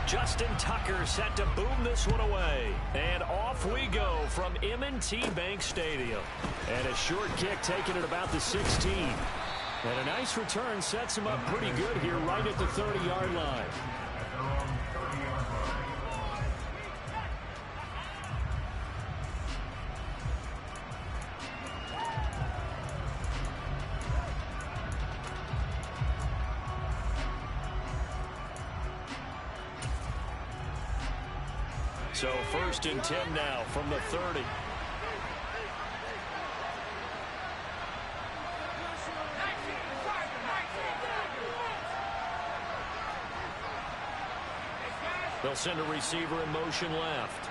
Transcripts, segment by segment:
Justin Tucker set to boom this one away. And off we go from M&T Bank Stadium. And a short kick taken at about the 16. And a nice return sets him up pretty good here right at the 30-yard line. So 1st and 10 now from the 30. They'll send a receiver in motion left.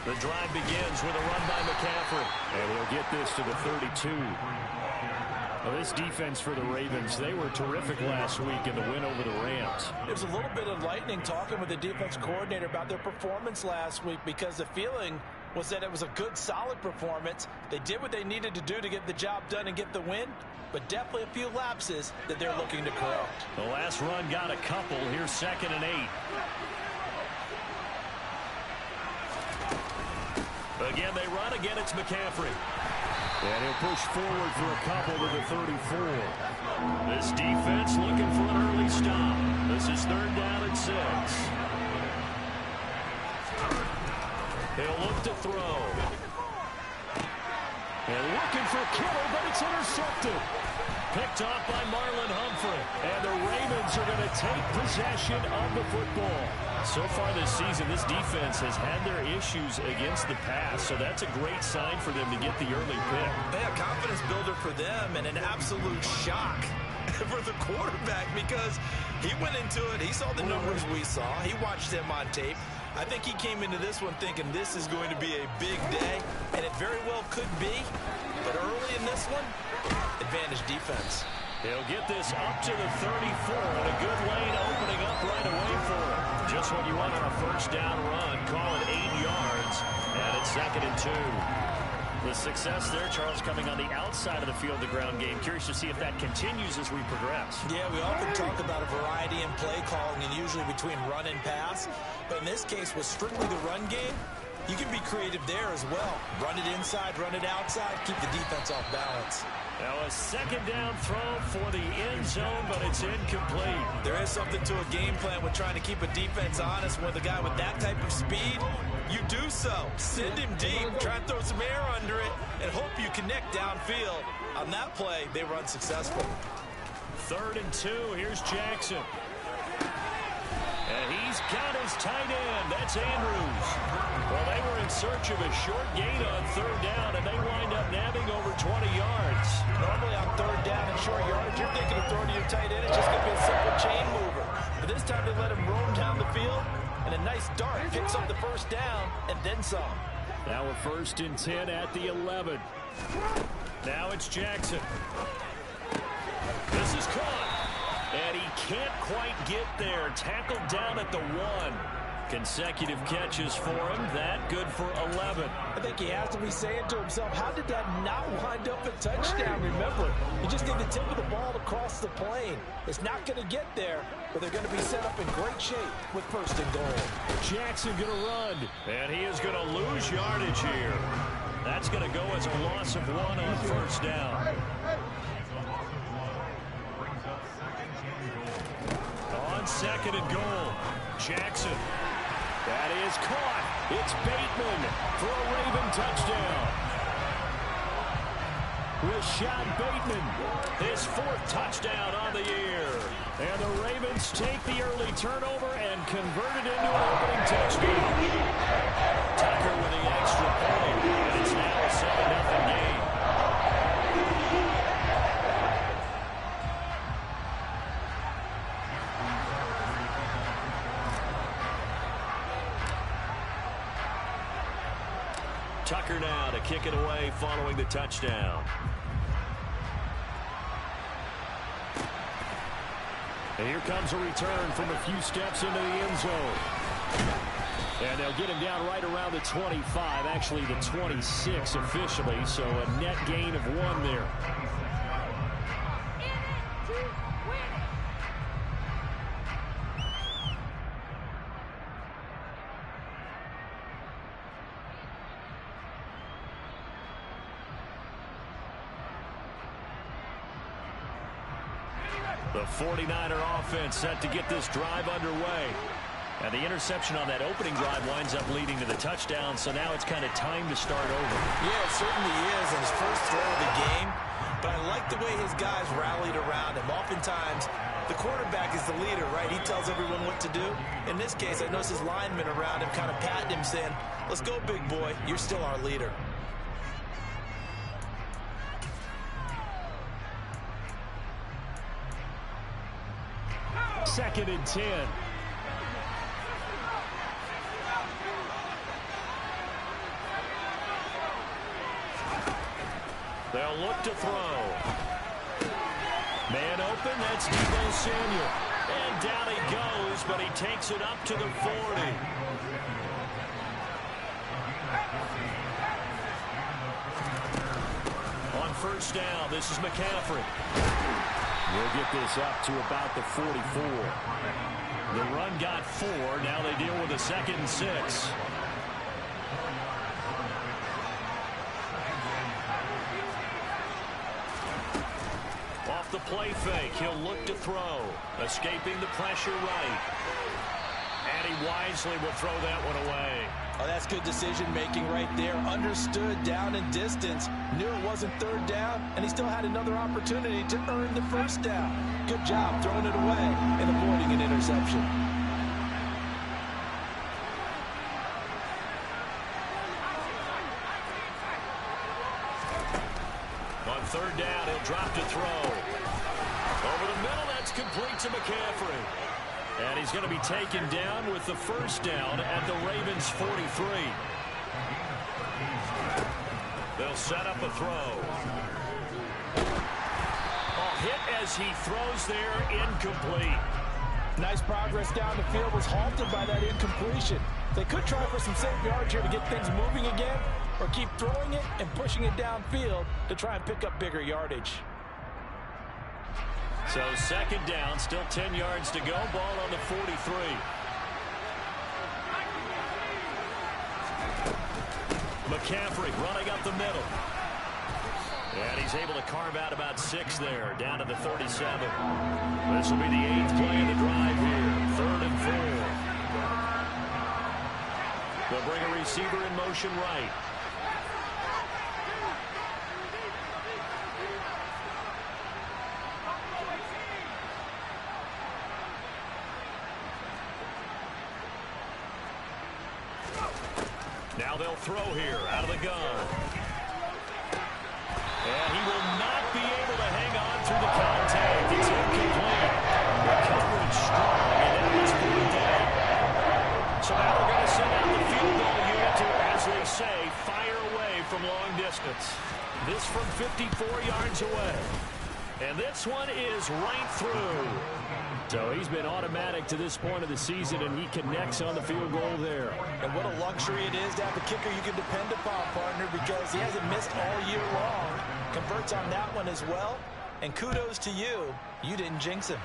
The drive begins with a run by McCaffrey. And he'll get this to the 32. Well, this defense for the Ravens, they were terrific last week in the win over the Rams. There's a little bit of lightning talking with the defense coordinator about their performance last week because the feeling was that it was a good, solid performance. They did what they needed to do to get the job done and get the win, but definitely a few lapses that they're looking to correct. The last run got a couple. Here's 2nd and 8. Again, they run. Again, it's McCaffrey. And he'll push forward for a couple to the 34. This defense looking for an early stop. This is 3rd down and 6. He'll look to throw. And looking for Kittle, but it's intercepted. Picked off by Marlon Humphrey. And the Ravens are going to take possession of the football. So far this season, this defense has had their issues against the pass, so that's a great sign for them to get the early pick. They a confidence builder for them and an absolute shock for the quarterback because he went into it. He saw the numbers we saw. He watched them on tape. I think he came into this one thinking this is going to be a big day, and it very well could be. But early in this one, advantage defense. He'll get this up to the 34, and a good lane opening up right away for him. Just what you want on a 1st down run. Call it 8 yards, and it's 2nd and 2. The success there, Charles, coming on the outside of the field, the ground game. Curious to see if that continues as we progress. Yeah, we often talk about a variety in play calling and usually between run and pass. But in this case, with strictly the run game, you can be creative there as well. Run it inside, run it outside, keep the defense off balance. Now a 2nd down throw for the end zone, but it's incomplete. There is something to a game plan with trying to keep a defense honest. With a guy with that type of speed, you do so. Send him deep, try and throw some air under it, and hope you connect downfield. On that play, they run successful. 3rd and 2, here's Jackson. And he's got his tight end. That's Andrews. Well, they were in search of a short gain on 3rd down, and they wind up nabbing over 20 yards. Normally on 3rd down and short yardage, you're thinking of throwing to your tight end. It's just going to be a simple chain mover. But this time they let him roam down the field, and a nice dart picks up the 1st down and then some. Now a 1st and 10 at the 11. Now it's Jackson. This is caught. And he can't quite get there. Tackled down at the 1. Consecutive catches for him. That good for 11. I think he has to be saying to himself, how did that not wind up a touchdown? Remember, you just need the tip of the ball to cross the plane. It's not going to get there, but they're going to be set up in great shape with 1st and goal. Jackson going to run. And he is going to lose yardage here. That's going to go as a loss of 1 on 1st down. On 2nd and goal, Jackson. That is caught. It's Bateman for a Raven touchdown. Rashad Bateman, his 4th touchdown on the year. And the Ravens take the early turnover and convert it into an opening touchdown. Tucker with the extra point, and it's now a 7-0 game. Tucker now to kick it away following the touchdown. And here comes a return from a few steps into the end zone. And they'll get him down right around the 25, actually the 26 officially, so a net gain of 1 there. The 49er offense set to get this drive underway. And the interception on that opening drive winds up leading to the touchdown, so now it's kind of time to start over. Yeah, it certainly is, and his first throw of the game. But I like the way his guys rallied around him. Oftentimes, the quarterback is the leader, right? He tells everyone what to do. In this case, I noticed his linemen around him kind of patting him, saying, let's go, big boy. You're still our leader. Second and 10. They'll look to throw. Man open, that's Deebo Samuel. And down he goes, but he takes it up to the 40. On first down, this is McCaffrey. We'll get this up to about the 44. The run got 4. Now they deal with a 2nd and 6. Off the play fake, he'll look to throw. Escaping the pressure right. And he wisely will throw that one away. Oh, that's good decision-making right there. Understood down and distance. Knew it wasn't third down, and he still had another opportunity to earn the first down. Good job throwing it away and avoiding an interception. On third down, he'll drop to throw. Over the middle, that's complete to McCaffrey. And he's going to be taken down with the first down at the Ravens' 43. They'll set up a throw. Hit as he throws there, incomplete. Nice progress down the field, was halted by that incompletion. They could try for some safe yards here to get things moving again, or keep throwing it and pushing it downfield to try and pick up bigger yardage. So second down, still 10 yards to go. Ball on the 43. McCaffrey running up the middle. And he's able to carve out about 6 there, down to the 37. This will be the 8th play of the drive here. 3rd and 4. They'll bring a receiver in motion right. Now they'll throw here out of the gun. And he will not be able to hang on through the contact. It's incomplete. The coverage strong, and that was pulled down. So now they're going to send out the field goal unit to, as they say, fire away from long distance. This from 54 yards away. And this one is right through. So he's been automatic to this point of the season, and he connects on the field goal there. And what a luxury it is to have a kicker you can depend upon, partner, because he hasn't missed all year long. Converts on that one as well. And kudos to you. You didn't jinx him.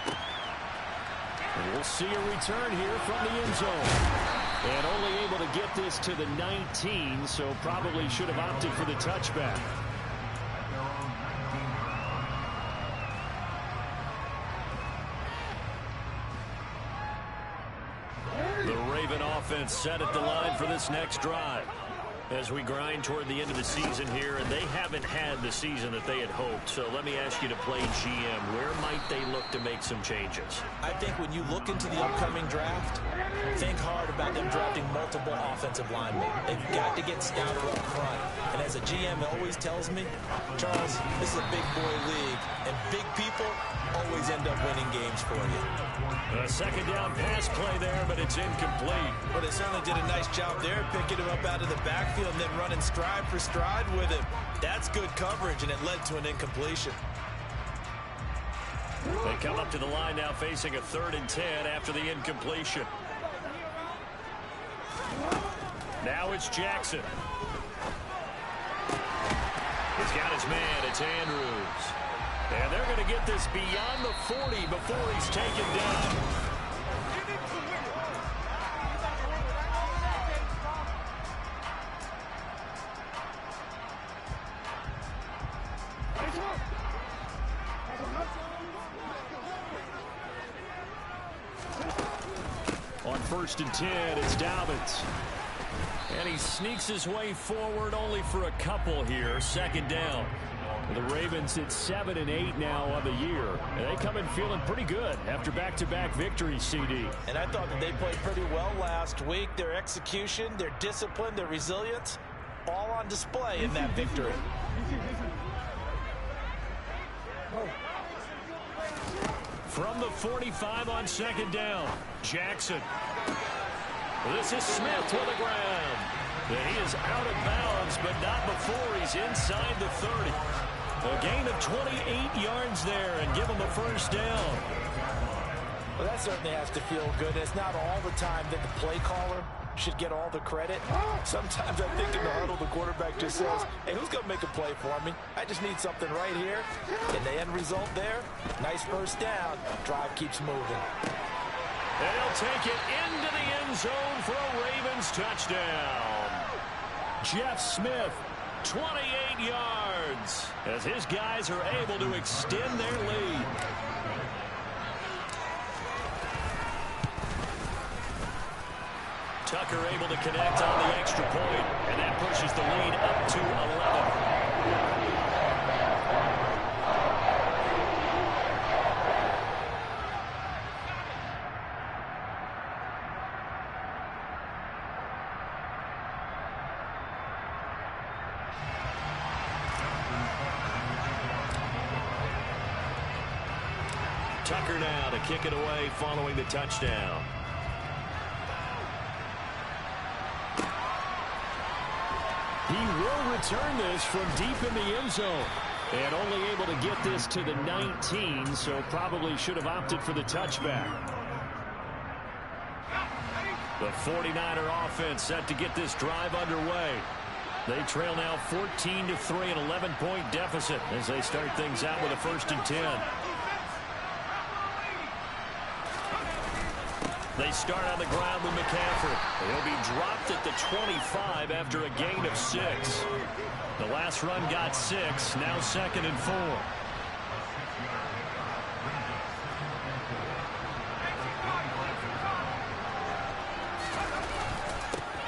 And we'll see a return here from the end zone. And only able to get this to the 19, so probably should have opted for the touchback. Offense set at the line for this next drive as we grind toward the end of the season here, and they haven't had the season that they had hoped. So let me ask you to play GM. Where might they look to make some changes? I think when you look into the upcoming draft, think hard about them drafting multiple offensive linemen. They've got to get stouter up front. And as a GM always tells me, Charles, this is a big boy league, and big people always end up winning games for you. A second down pass play there, but it's incomplete. Well, they certainly did a nice job there, picking him up out of the backfield and then running stride for stride with him. That's good coverage, and it led to an incompletion. They come up to the line now facing a 3rd and 10 after the incompletion. Now it's Jackson. He's got his man. It's Andrews. And they're going to get this beyond the 40 before he's taken down. 1st and 10. It's Dobbins. And he sneaks his way forward only for a couple here. 2nd down. The Ravens at 7 and 8 now on the year. And they come in feeling pretty good after back-to-back victories, CD. And I thought that they played pretty well last week. Their execution, their discipline, their resilience, all on display in that victory. From the 45 on 2nd down, Jackson. This is Smith to the ground. He is out of bounds, but not before he's inside the 30. A gain of 28 yards there and give him a 1st down. Well, that certainly has to feel good. It's not all the time that the play caller should get all the credit. Sometimes I think in the huddle, the quarterback just says, hey, who's going to make a play for me? I just need something right here. And the end result there, nice 1st down. Drive keeps moving. And he'll take it into the end zone for a Ravens touchdown. Jeff Smith, 28 yards, as his guys are able to extend their lead. Tucker able to connect on the extra point, and that pushes the lead up to 11. Tucker now to kick it away following the touchdown. He will return this from deep in the end zone. And only able to get this to the 19, so probably should have opted for the touchback. The 49er offense set to get this drive underway. They trail now 14-3, an 11-point deficit as they start things out with a 1st and 10. They start on the ground with McCaffrey. He'll be dropped at the 25 after a gain of 6. The last run got 6, now 2nd and 4.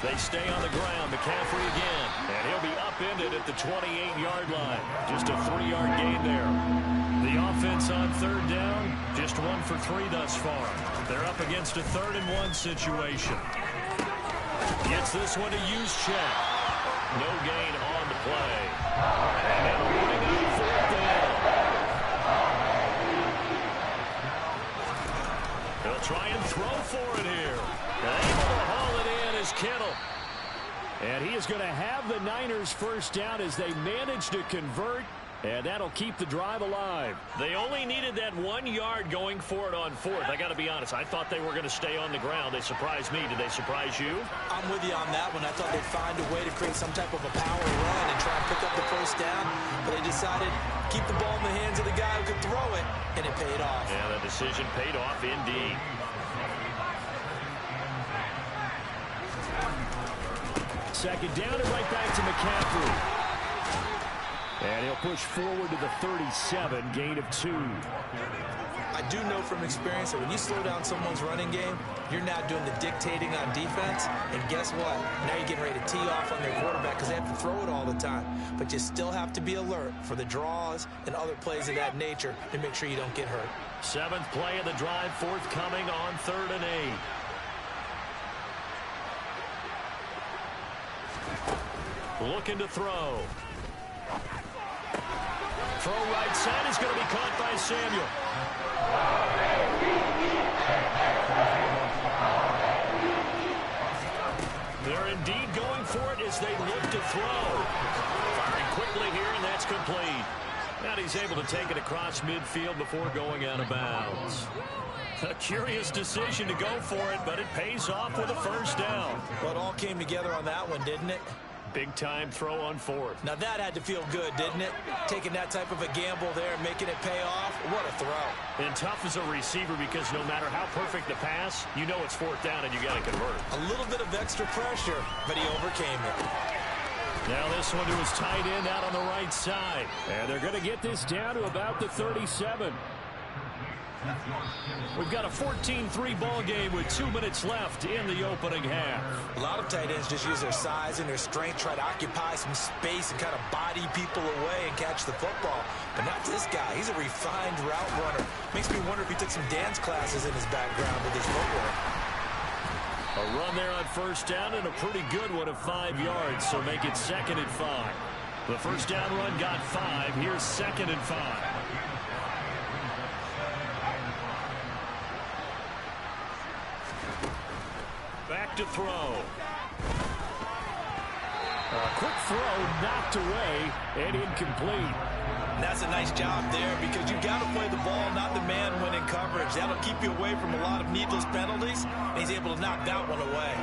They stay on the ground. McCaffrey again. And he'll be upended at the 28-yard line. Just a 3-yard gain there. The offense on 3rd down, just 1 for 3 thus far. They're up against a 3rd and 1 situation. Gets this one to Juszczyk. No gain on the play. And that'll bring up 4th down. They'll try and throw for it here. Able to haul it in is Kittle. And he is going to have the Niners 1st down as they manage to convert. And that'll keep the drive alive. They only needed that 1 yard going for it on 4th. I got to be honest, I thought they were going to stay on the ground. They surprised me. Did they surprise you? I'm with you on that one. I thought they'd find a way to create some type of a power run and try and pick up the 1st down. But they decided to keep the ball in the hands of the guy who could throw it, and it paid off. Yeah, the decision paid off indeed. Second down and right back to McCaffrey. And he'll push forward to the 37, gain of 2. I do know from experience that when you slow down someone's running game, you're now doing the dictating on defense. And guess what? Now you're getting ready to tee off on their quarterback because they have to throw it all the time. But you still have to be alert for the draws and other plays of that nature to make sure you don't get hurt. 7th play of the drive, forthcoming on 3rd and 8. Looking to throw. Throw right side is going to be caught by Samuel. They're indeed going for it as they look to throw. Firing quickly here, and that's complete. And he's able to take it across midfield before going out of bounds. A curious decision to go for it, but it pays off with a 1st down. Well, it all came together on that one, didn't it? Big-time throw on 4th. Now that had to feel good, didn't it? Taking that type of a gamble there, making it pay off. What a throw. And tough as a receiver because no matter how perfect the pass, you know it's 4th down and you got to convert. A little bit of extra pressure, but he overcame it. Now this one to his tight end out on the right side. And they're going to get this down to about the 37. We've got a 14-3 ball game with 2 minutes left in the opening half. A lot of tight ends just use their size and their strength, try to occupy some space and kind of body people away and catch the football. But not this guy. He's a refined route runner. Makes me wonder if he took some dance classes in his background with his footwork. A run there on first down and a pretty good one of 5 yards, so make it 2nd and 5. The first down run got 5. Here's 2nd and 5. Back to throw. A quick throw knocked away and incomplete. And that's a nice job there because you've got to play the ball, not the man when in coverage. That'll keep you away from a lot of needless penalties, and he's able to knock that one away.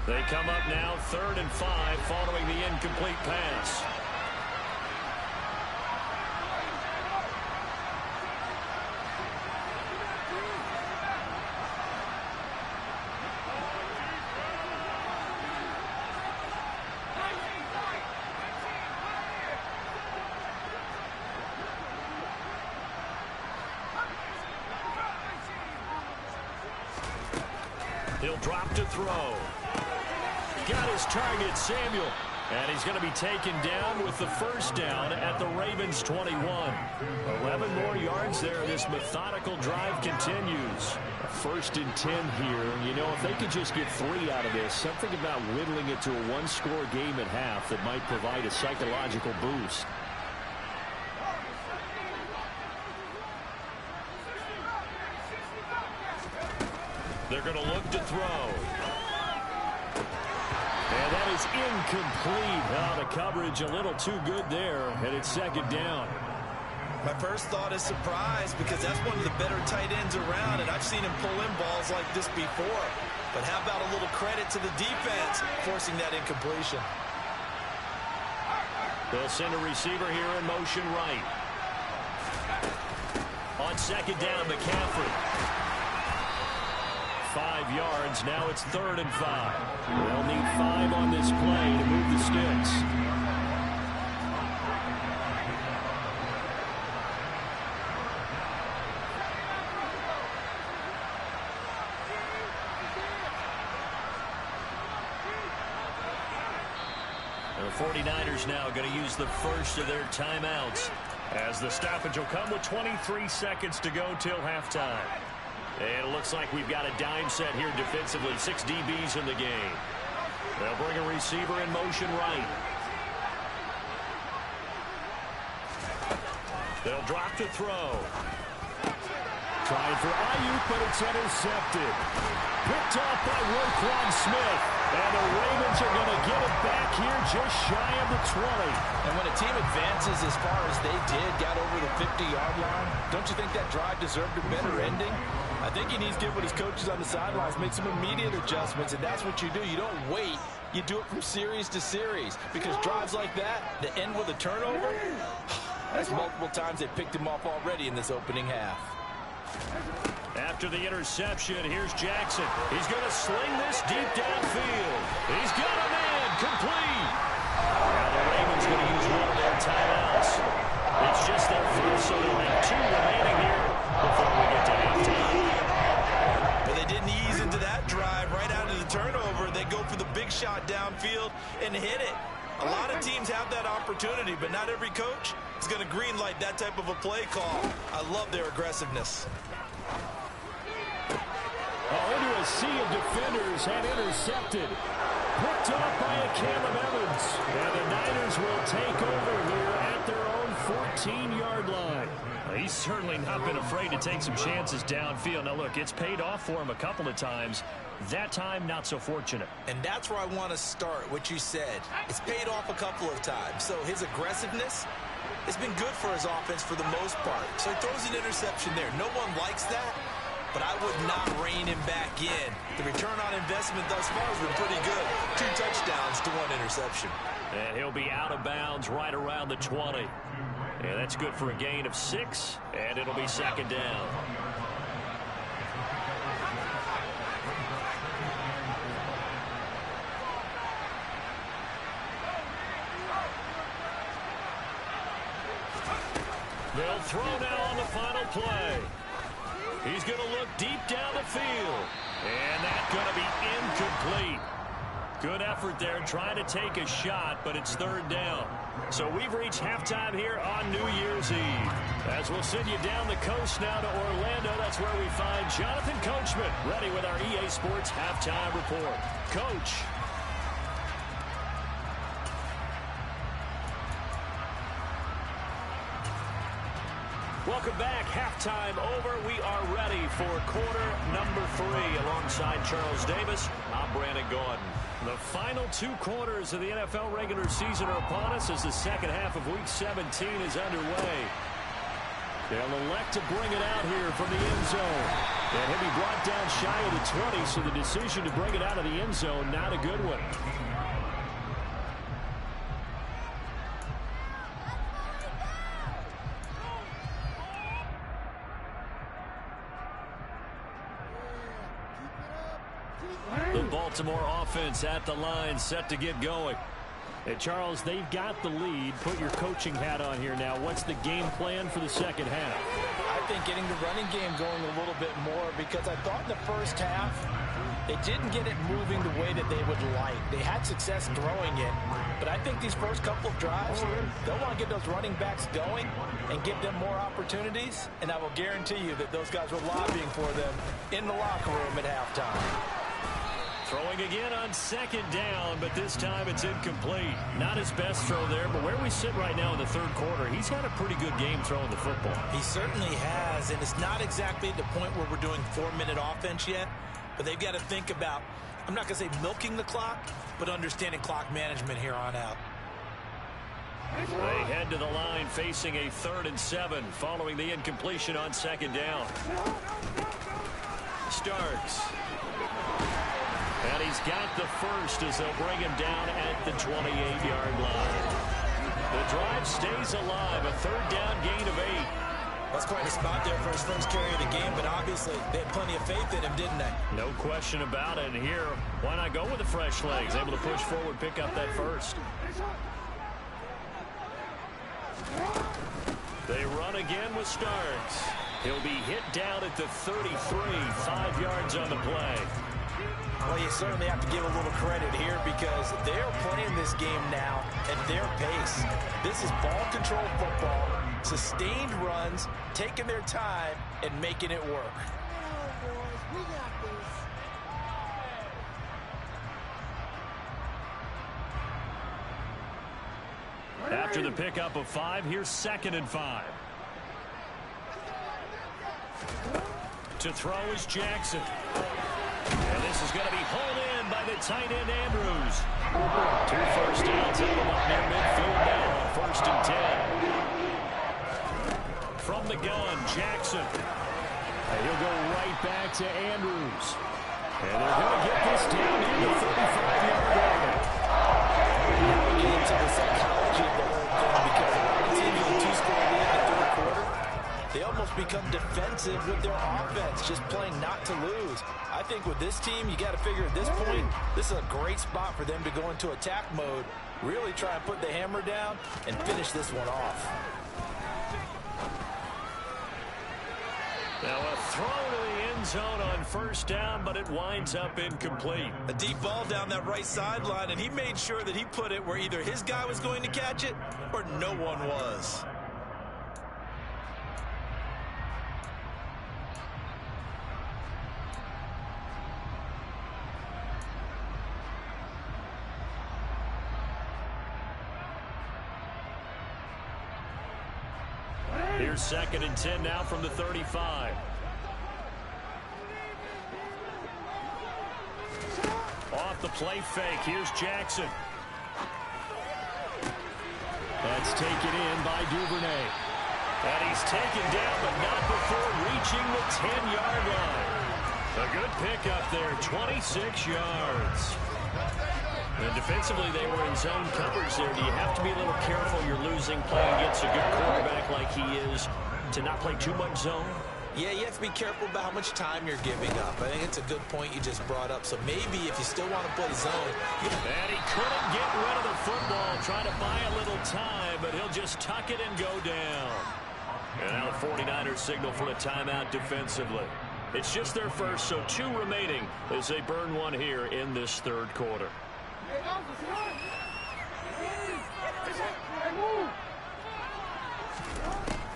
They come up now 3rd and 5 following the incomplete pass. He'll drop to throw. Got his target, Samuel. And he's going to be taken down with the first down at the Ravens' 21. 11 more yards there. This methodical drive continues. 1st and 10 here. You know, if they could just get 3 out of this, something about whittling it to a one-score game at half that might provide a psychological boost. They're going to look to throw. And that is incomplete. The coverage a little too good there, and it's 2nd down. My first thought is surprise because that's one of the better tight ends around, and I've seen him pull in balls like this before. But how about a little credit to the defense forcing that incompletion? They'll send a receiver here in motion right. On 2nd down, McCaffrey. 5 yards. Now it's 3rd and 5. They'll need 5 on this play to move the sticks. The 49ers now going to use the first of their timeouts as the stoppage will come with 23 seconds to go till halftime. And it looks like we've got a dime set here defensively. 6 DBs in the game. They'll bring a receiver in motion right. They'll drop to throw. Trying for Ayuk, but it's intercepted. Picked off by Roquan Smith. And the Ravens are going to get it back here just shy of the 20. And when a team advances as far as they did, got over the 50-yard line, don't you think that drive deserved a better ending? I think he needs to get with his coaches on the sidelines, make some immediate adjustments, and that's what you do. You don't wait. You do it from series to series because drives like that end with a turnover, that's multiple times they picked him off already in this opening half. After the interception, here's Jackson. He's going to sling this deep downfield. He's got a man complete. Now the Ravens going to use one of their timeouts. It's just their first, so they'll have 2 remaining here before we get to halftime. But they didn't ease into that drive right out of the turnover. They go for the big shot downfield and hit it. A lot of teams have that opportunity, but not every coach is going to green light that type of a play call. I love their aggressiveness. Into a sea of defenders and intercepted. Picked off by a Caleb Evans. And the Niners will take over here at their own 14-yard line. He's certainly not been afraid to take some chances downfield. Now, look, it's paid off for him a couple of times. That time, not so fortunate. And that's where I want to start, what you said. It's paid off a couple of times. So his aggressiveness has been good for his offense for the most part. So he throws an interception there. No one likes that, but I would not rein him back in. The return on investment thus far has been pretty good. 2 touchdowns to 1 interception. And he'll be out of bounds right around the 20. And that's good for a gain of 6, and it'll be 2nd down. They'll throw now on the final play. He's going to look deep down the field. And that's going to be incomplete. Good effort there trying to take a shot, but it's third down. So we've reached halftime here on New Year's Eve. As we'll send you down the coast now to Orlando, that's where we find Jonathan Coachman ready with our EA Sports Halftime Report. Coach. Welcome back. Halftime over. We are ready for quarter number 3. Alongside Charles Davis, I'm Brandon Gaudin. The final 2 quarters of the NFL regular season are upon us as the second half of Week 17 is underway. They'll elect to bring it out here from the end zone. And he'll be brought down shy of the 20, so the decision to bring it out of the end zone, not a good one. The Baltimore offense at the line, set to get going. And Charles, they've got the lead. Put your coaching hat on here now. What's the game plan for the second half? I think getting the running game going a little bit more, because I thought in the first half they didn't get it moving the way that they would like. They had success throwing it, but I think these first couple of drives, they'll want to get those running backs going and give them more opportunities, and I will guarantee you that those guys were lobbying for them in the locker room at halftime. Throwing again on second down, but this time it's incomplete. Not his best throw there, but where we sit right now in the third quarter, he's had a pretty good game throwing the football. He certainly has, and it's not exactly the point where we're doing 4-minute offense yet, but they've got to think about, I'm not going to say milking the clock, but understanding clock management here on out. They head to the line facing a 3rd and 7 following the incompletion on second down. Starks. And he's got the first as they'll bring him down at the 28-yard line. The drive stays alive, a 3rd down gain of 8. That's quite a spot there for his first carry of the game, but obviously they had plenty of faith in him, didn't they? No question about it. And here, why not go with the fresh legs? Able to push forward, pick up that first. They run again with Starks. He'll be hit down at the 33, 5 yards on the play. Well, you certainly have to give a little credit here because they're playing this game now at their pace. This is ball control football, sustained runs, taking their time, and making it work. After the pickup of 5, here's 2nd and 5. To throw is Jackson. And this is going to be hauled in by the tight end, Andrews. 2 first downs out of up near midfield now on 1st and 10. From the gun, Jackson. And he'll go right back to Andrews. And they're going to get this down near the 35-yard line. Now we get into the psychology of the whole thing because it's even a 2-score lead in the 3rd quarter. They almost become defensive with their offense, just playing not to lose. I think with this team, you got to figure at this point, this is a great spot for them to go into attack mode, really try and put the hammer down and finish this one off. Now a throw to the end zone on 1st down, but it winds up incomplete. A deep ball down that right sideline, and he made sure that he put it where either his guy was going to catch it or no one was. Here's 2nd and 10 now from the 35. Off the play fake, here's Jackson. That's taken in by Duvernay. And he's taken down, but not before reaching the 10-yard line. A good pickup there, 26 yards. And defensively, they were in zone coverage there. Do you have to be a little careful you're losing playing against a good quarterback like he is to not play too much zone? Yeah, you have to be careful about how much time you're giving up. I think it's a good point you just brought up. So maybe if you still want to play zone. And he couldn't get rid of the football, trying to buy a little time, but he'll just tuck it and go down. 49ers signal for a timeout defensively. It's just their first, so 2 remaining as they burn one here in this third quarter.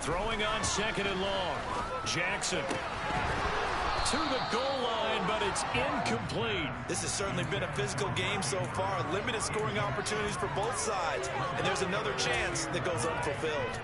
Throwing on 2nd and long. Jackson to the goal line, but it's incomplete. This has certainly been a physical game so far. Limited scoring opportunities for both sides. And there's another chance that goes unfulfilled.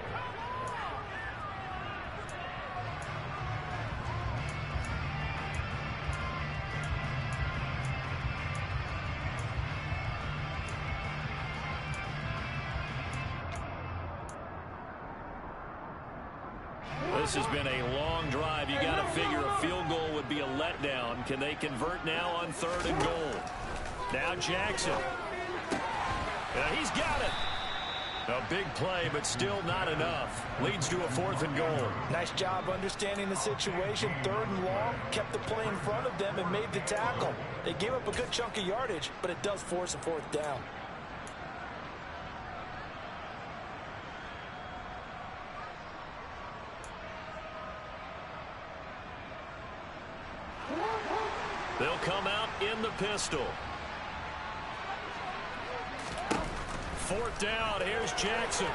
This has been a long drive. You got to figure a field goal would be a letdown. Can they convert now on 3rd and goal? Now Jackson. He's got it. A big play, but still not enough. Leads to a 4th and goal. Nice job understanding the situation. 3rd and long, kept the play in front of them and made the tackle. They gave up a good chunk of yardage, but it does force a 4th down. They'll come out in the pistol. 4th down. Here's Jackson.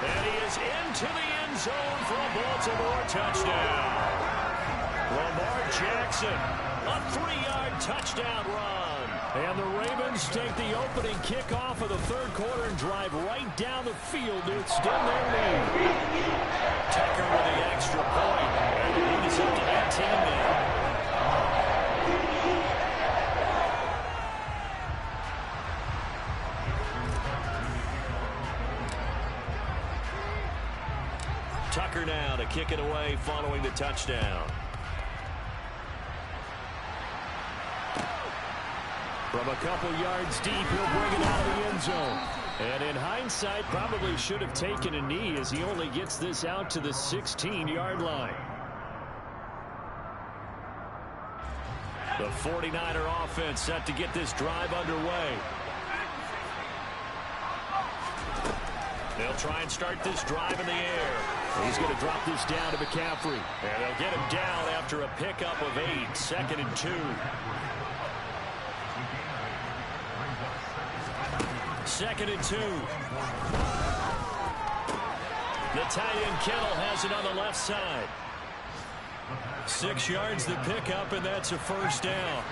And he is into the end zone for a Baltimore touchdown. Lamar Jackson, a 3-yard touchdown run. And the Ravens take the opening kickoff of the third quarter and drive right down the field to extend their lead. Tucker with the extra point. And the lead is up to 18 now. Tucker now to kick it away following the touchdown. From a couple yards deep, he'll bring it out of the end zone. And in hindsight, probably should have taken a knee as he only gets this out to the 16-yard line. The 49er offense set to get this drive underway. They'll try and start this drive in the air. He's going to drop this down to McCaffrey. And they'll get him down after a pickup of 8, 2nd and 2. 2nd and 2. The tight end Kittle has it on the left side. 6 yards the pickup, and that's a 1st down.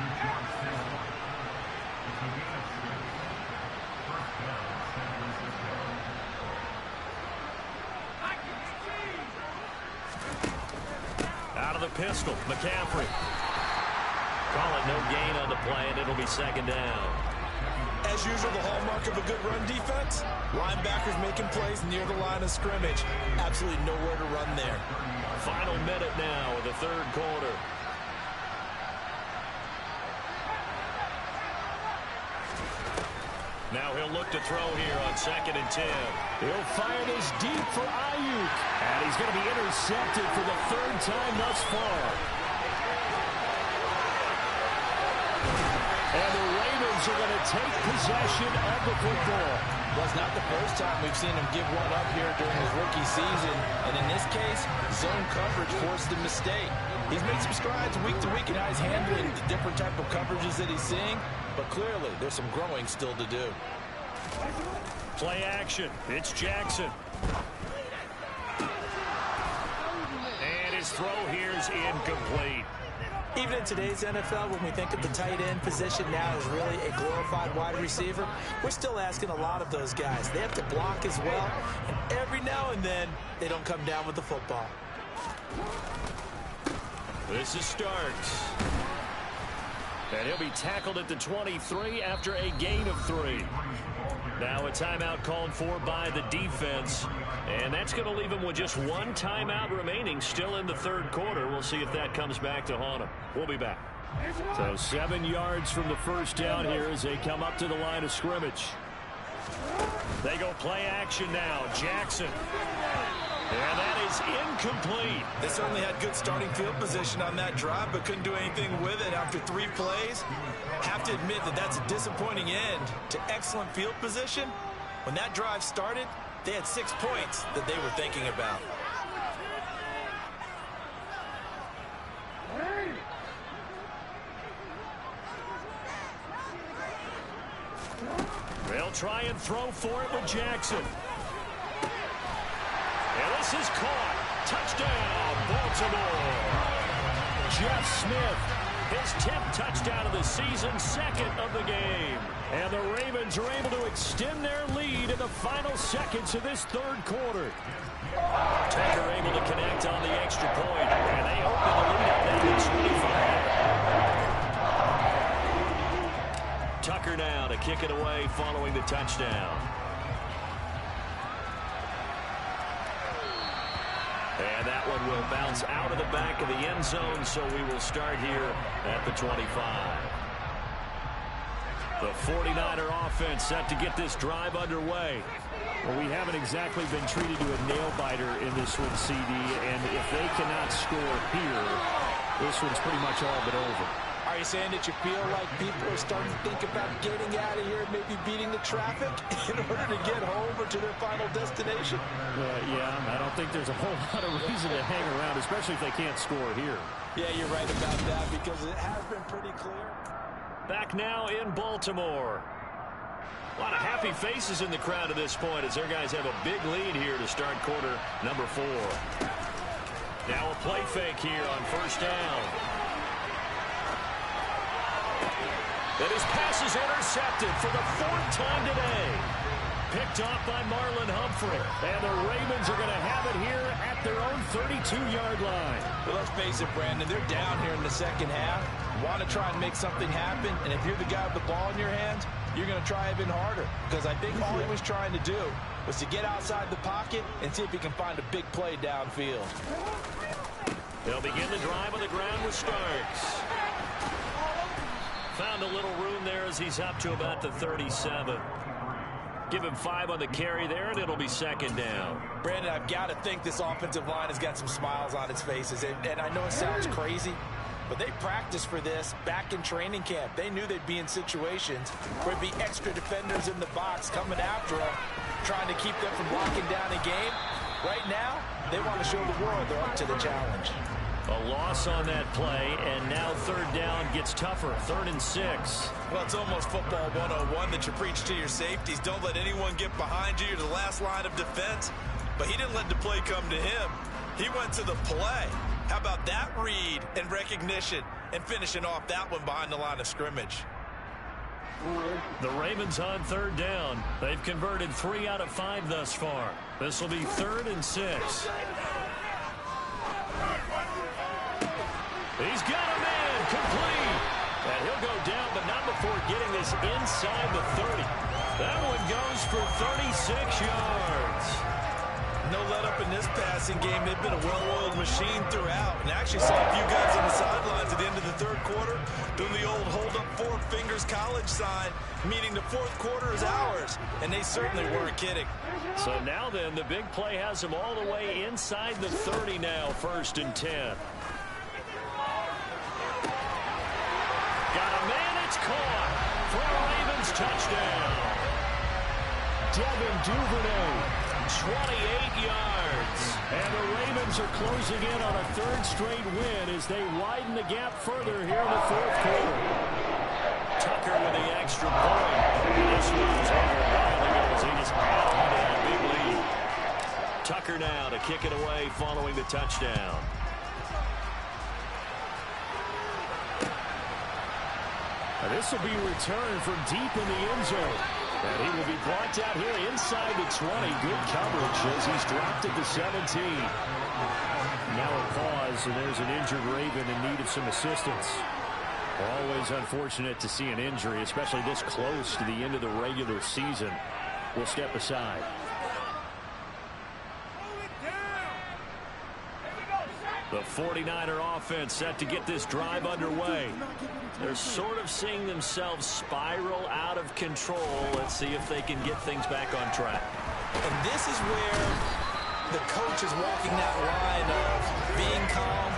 Out of the pistol, McCaffrey. Call it no gain on the play, and it'll be 2nd down. As usual, the hallmark of a good run defense, linebackers making plays near the line of scrimmage. Absolutely nowhere to run there. Final minute now of the third quarter. Now he'll look to throw here on 2nd and 10. He'll fire this deep for Ayuk. And he's going to be intercepted for the 3rd time thus far. And the Ravens are going to take possession of the football. Well, it's not the first time we've seen him give one up here during his rookie season. And in this case, zone coverage forced a mistake. He's made some strides week to week in how he's handling the different type of coverages that he's seeing. But clearly, there's some growing still to do. Play action. It's Jackson. And his throw here is incomplete. Even in today's NFL, when we think of the tight end position now as really a glorified wide receiver, we're still asking a lot of those guys. They have to block as well, and every now and then, they don't come down with the football. This is Starks. And he'll be tackled at the 23 after a gain of 3. Now a timeout called for by the defense. And that's going to leave him with just 1 timeout remaining still in the third quarter. We'll see if that comes back to haunt him. We'll be back. So 7 yards from the 1st down here as they come up to the line of scrimmage. They go play action now. Jackson. And that is incomplete. They certainly had good starting field position on that drive, but couldn't do anything with it after 3 plays. Have to admit that that's a disappointing end to excellent field position. When that drive started, They had 6 points that they were thinking about. They'll try and throw for it with Jackson. And this is caught. Touchdown, Baltimore. Jeff Smith, his 10th touchdown of the season, 2nd of the game. And the Ravens are able to extend their lead in the final seconds of this 3rd quarter. Tucker able to connect on the extra point, and they open the lead up now to 25. Tucker now to kick it away following the touchdown. And that one will bounce out of the back of the end zone, so we will start here at the 25. The 49er offense set to get this drive underway. Well, we haven't exactly been treated to a nail-biter in this one, CD, and if they cannot score here, this one's pretty much all but over. Are you saying that you feel like people are starting to think about getting out of here, maybe beating the traffic in order to get home or to their final destination? Yeah, I don't think there's a whole lot of reason to hang around, especially if they can't score here. Yeah, you're right about that because it has been pretty clear. Back now in Baltimore. A lot of happy faces in the crowd at this point as their guys have a big lead here to start quarter number 4. Now a play fake here on 1st down. And his pass is intercepted for the 4th time today. Picked off by Marlon Humphrey. And the Ravens are going to have it here at their own 32-yard line. Well, let's face it, Brandon, they're down here in the 2nd half. Want to try and make something happen. And if you're the guy with the ball in your hands, you're going to try even harder. Because I think all he was trying to do was to get outside the pocket and see if he can find a big play downfield. They'll begin the drive on the ground with Starks. Found a little room there as he's up to about the 37. Give him 5 on the carry there, and it'll be 2nd down. Brandon, I've got to think this offensive line has got some smiles on its faces. And I know it sounds crazy, but they practiced for this back in training camp. They knew they'd be in situations where there'd be extra defenders in the box coming after them, trying to keep them from locking down a game. Right now, they want to show the world they're up to the challenge. A loss on that play, and now 3rd down gets tougher. 3rd and 6. Well, it's almost football 101 that you preach to your safeties. Don't let anyone get behind you. You're the last line of defense. But he didn't let the play come to him. He went to the play. How about that read and recognition and finishing off that one behind the line of scrimmage? The Ravens on 3rd down. They've converted 3 out of 5 thus far. This will be 3rd and 6. He's got a man complete. And he'll go down, but not before getting this inside the 30. That one goes for 36 yards. No let up in this passing game. They've been a well-oiled machine throughout. And actually saw a few guys on the sidelines at the end of the 3rd quarter doing the old hold up 4 fingers college sign, meaning the 4th quarter is ours. And they certainly weren't kidding. So now then, the big play has them all the way inside the 30 now, 1st and 10. Got a man, it's caught for a Ravens touchdown. Devin Duvernay, 28 yards. And the Ravens are closing in on a 3rd straight win as they widen the gap further here in the 4th quarter. Tucker with the extra point. This one's over a while ago as he just added on to that big lead. Tucker now to kick it away following the touchdown. This will be returned from deep in the end zone. And he will be brought down here inside the 20. Good coverage as he's dropped at the 17. Now a pause, and there's an injured Raven in need of some assistance. Always unfortunate to see an injury, especially this close to the end of the regular season. We'll step aside. The 49er offense set to get this drive underway. They're sort of seeing themselves spiral out of control. Let's see if they can get things back on track. And this is where the coach is walking that line of being calm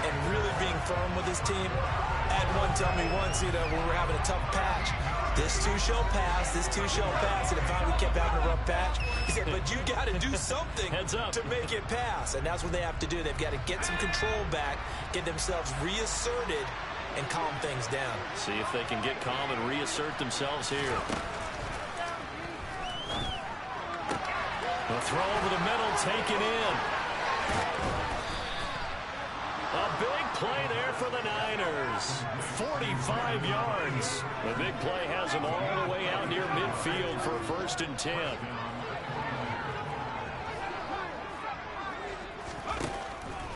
and really being firm with his team. I had one tell me once, when we were having a tough patch, This too shall pass. This too shall pass. And if we kept having a rough patch, he said, but you got to do something to make it pass. And that's what they have to do. They've got to get some control back, get themselves reasserted, and calm things down. See if they can get calm and reassert themselves here. The throw over the middle, taken in. A big play there for the Niners. 45 yards. The big play has them all the way out near midfield for a 1st and 10.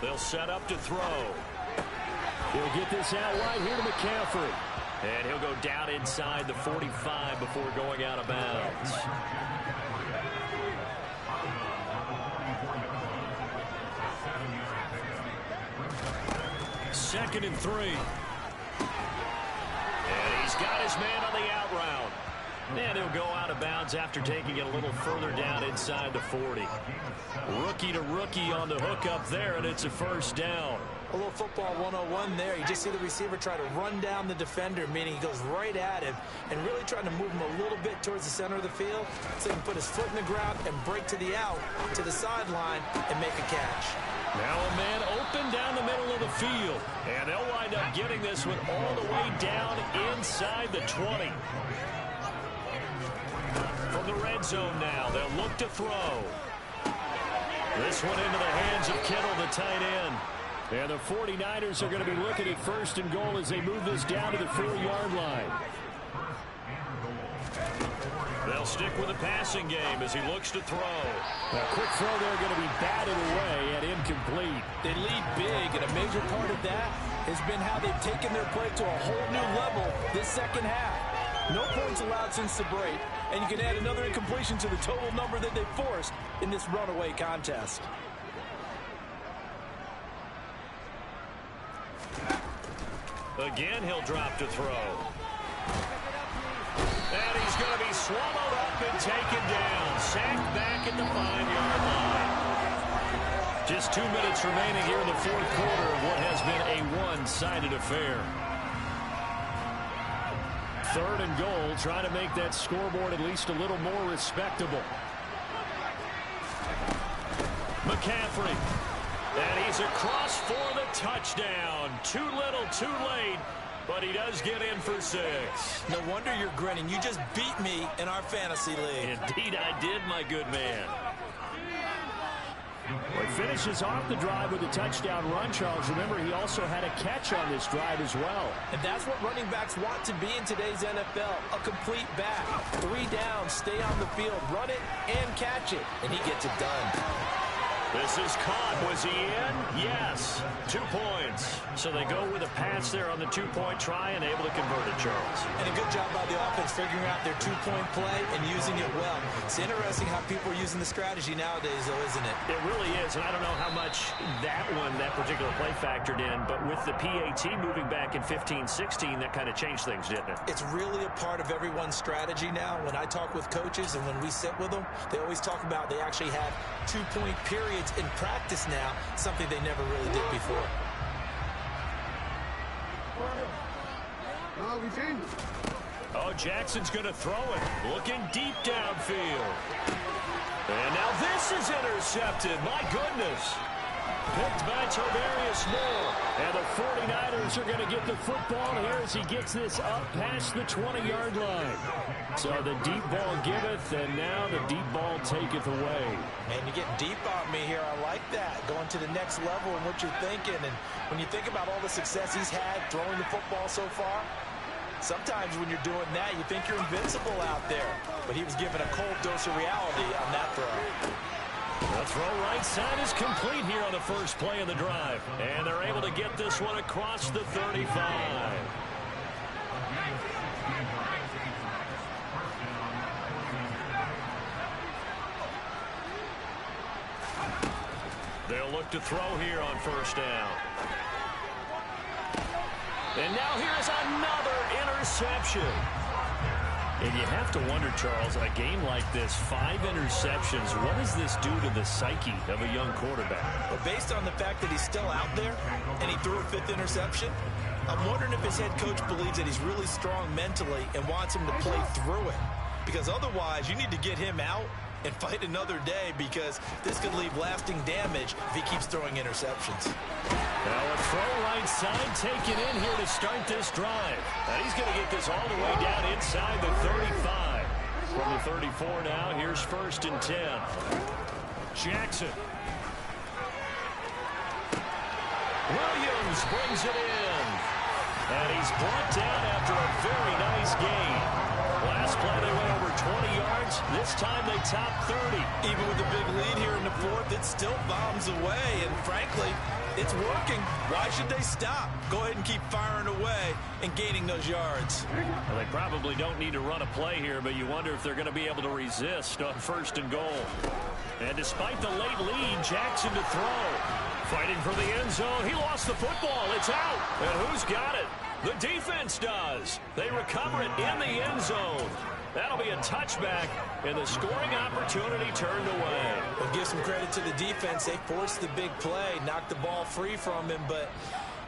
They'll set up to throw. He'll get this out wide here to McCaffrey. And he'll go down inside the 45 before going out of bounds. Second and 3. And he's got his man on the out route. And he'll go out of bounds after taking it a little further down inside the 40. Rookie to rookie on the hookup there, and it's a 1st down. A little football 101 there. You just see the receiver try to run down the defender, meaning he goes right at him and really trying to move him a little bit towards the center of the field so he can put his foot in the ground and break to the out, to the sideline, and make a catch. Now a man open down the middle of the field. And they'll wind up getting this one all the way down inside the 20. From the red zone now, they'll look to throw. This one into the hands of Kittle, the tight end. And the 49ers are going to be looking at 1st and goal as they move this down to the 4-yard line. They'll stick with the passing game as he looks to throw. A quick throw there going to be batted away and incomplete. They lead big, and a major part of that has been how they've taken their play to a whole new level this second half. No points allowed since the break, and you can add another incompletion to the total number that they forced in this runaway contest. Again, he'll drop to throw. And he's going to be swallowed up and taken down. Sacked back at the 5-yard line. Just 2 minutes remaining here in the 4th quarter of what has been a one-sided affair. 3rd and goal, trying to make that scoreboard at least a little more respectable. McCaffrey. And he's across for the touchdown. Too little, too late. But he does get in for 6. No wonder you're grinning. You just beat me in our fantasy league. Indeed I did, my good man. Well, he finishes off the drive with a touchdown run, Charles. Remember, he also had a catch on this drive as well. And that's what running backs want to be in today's NFL, a complete back. 3 downs, stay on the field, run it, and catch it. And he gets it done. This is caught. Was he in? Yes. 2 points. So they go with a pass there on the 2-point try and able to convert it, Charles. And a good job by the offense figuring out their 2-point play and using it well. It's interesting how people are using the strategy nowadays, though, isn't it? It really is, and I don't know how much that particular play factored in, but with the PAT moving back in 15-16, that kind of changed things, didn't it? It's really a part of everyone's strategy now. When I talk with coaches and when we sit with them, they always talk about they actually have 2-point periods in practice now, something they never really did before. Oh, Jackson's going to throw it. Looking deep downfield. And now this is intercepted. My goodness. Picked by Tavarius Moore. And the 49ers are going to get the football here as he gets this up past the 20-yard line. So the deep ball giveth, and now the deep ball taketh away. Man, you're getting deep on me here. I like that. Going to the next level and what you're thinking. And when you think about all the success he's had throwing the football so far, sometimes when you're doing that, you think you're invincible out there. But he was given a cold dose of reality on that throw. The throw right side is complete here on the first play of the drive. And they're able to get this one across the 35. They'll look to throw here on 1st down. And now here is another interception. And you have to wonder, Charles, a game like this, 5 interceptions, what does this do to the psyche of a young quarterback? But based on the fact that he's still out there and he threw a 5th interception, I'm wondering if his head coach believes that he's really strong mentally and wants him to play through it. Because otherwise, you need to get him out and fight another day, because this could leave lasting damage if he keeps throwing interceptions. Now a throw right side taken in here to start this drive. And he's going to get this all the way down inside the 35. From the 34 now, here's 1st and 10. Jackson. Williams brings it in. And he's brought down after a very nice gain. Last play they went over 20 yards. This time they top 30. Even with the big lead here in the 4th, it still bombs away. And frankly, it's working. Why should they stop? Go ahead and keep firing away and gaining those yards. Well, they probably don't need to run a play here, but you wonder if they're going to be able to resist on 1st and goal. And despite the late lead, Jackson to throw. Fighting for the end zone. He lost the football. It's out. And who's got it? The defense does. They recover it in the end zone. That'll be a touchback, and the scoring opportunity turned away. We'll give some credit to the defense. They forced the big play, knocked the ball free from him, but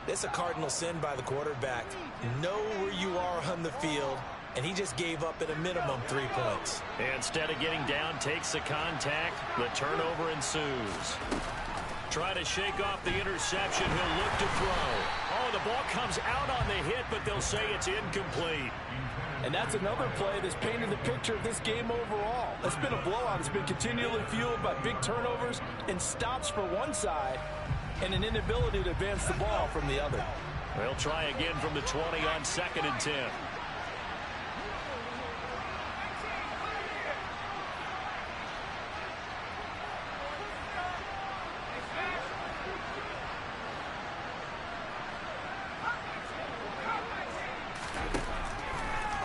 it's a cardinal sin by the quarterback. Know where you are on the field, and he just gave up at a minimum 3 points. Instead of getting down, takes the contact. The turnover ensues. Try to shake off the interception. He'll look to throw. Oh, the ball comes out on the hit, but they'll say it's incomplete. And that's another play that's painted the picture of this game overall. It's been a blowout. It's been continually fueled by big turnovers and stops for one side and an inability to advance the ball from the other. They'll try again from the 20 on 2nd and 10.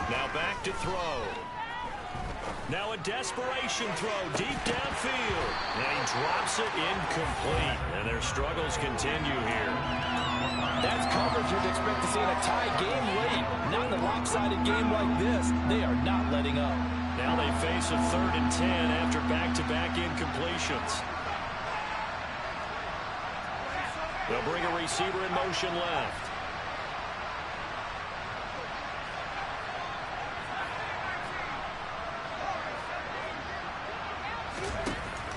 Now back to throw. Now a desperation throw deep downfield. And he drops it incomplete. And their struggles continue here. That's coverage you'd expect to see in a tie game late. Not in a lopsided game like this. They are not letting up. Now they face a 3rd and 10 after back-to-back incompletions. They'll bring a receiver in motion left.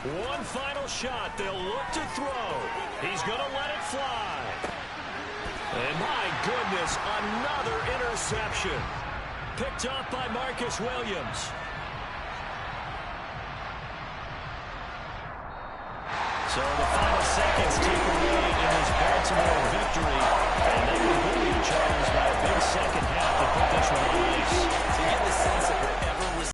One final shot. They'll look to throw. He's going to let it fly. And my goodness, another interception. Picked up by Marcus Williams. So the final seconds tick away in this Baltimore victory. And they were bullied, Charles, by a big second half to put this one on ice.